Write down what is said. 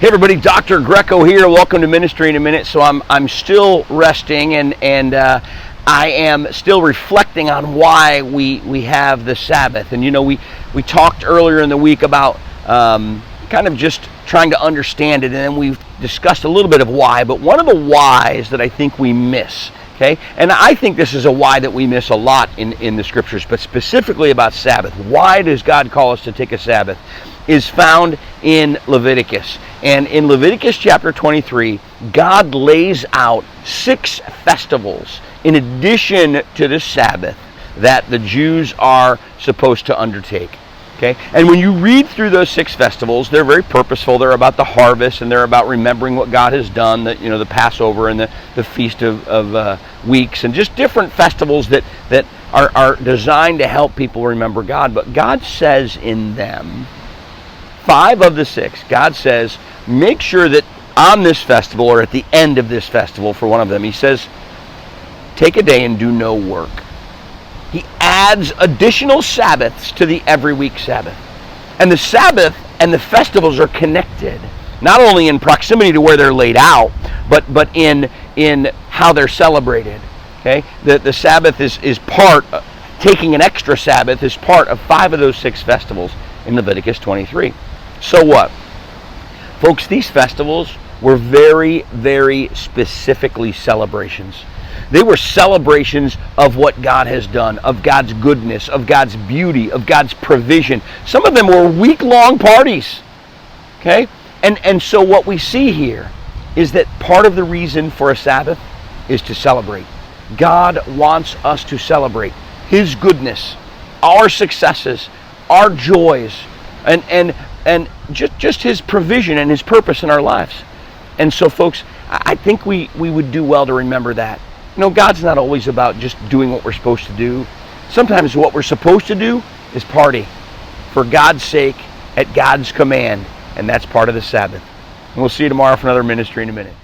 Hey everybody, Dr. Greco here. Welcome to Ministry in a Minute. So I'm still resting and I am still reflecting on why we have the Sabbath. And you know, we talked earlier in the week about kind of just trying to understand it, and then we've discussed a little bit of why. But one of the whys that I think we miss, okay, and I think this is a why that we miss a lot in the scriptures, but specifically about Sabbath. Why does God call us to take a Sabbath? Is found in Leviticus. And in Leviticus chapter 23, God lays out 6 festivals in addition to the Sabbath that the Jews are supposed to undertake. Okay? And when you read through those 6 festivals, they're very purposeful. They're about the harvest, and they're about remembering what God has done, the Passover and the Feast of Weeks, and just different festivals that are designed to help people remember God. But God says in them, 5 of the 6, God says, make sure that on this festival, or at the end of this festival for one of them, he says, take a day and do no work. He adds additional Sabbaths to the every week Sabbath. And the Sabbath and the festivals are connected, not only in proximity to where they're laid out, but in how they're celebrated. Okay? The Sabbath is part, taking an extra Sabbath is part of 5 of those 6 festivals in Leviticus 23. So what? Folks, these festivals were very, very specifically celebrations. They were celebrations of what God has done, of God's goodness, of God's beauty, of God's provision. Some of them were week-long parties. Okay? And so what we see here is that part of the reason for a Sabbath is to celebrate. God wants us to celebrate His goodness, our successes, our joys, and just His provision and His purpose in our lives. And so, folks, I think we would do well to remember that. You know, God's not always about just doing what we're supposed to do. Sometimes what we're supposed to do is party for God's sake, at God's command, and that's part of the Sabbath. And we'll see you tomorrow for another Ministry in a Minute.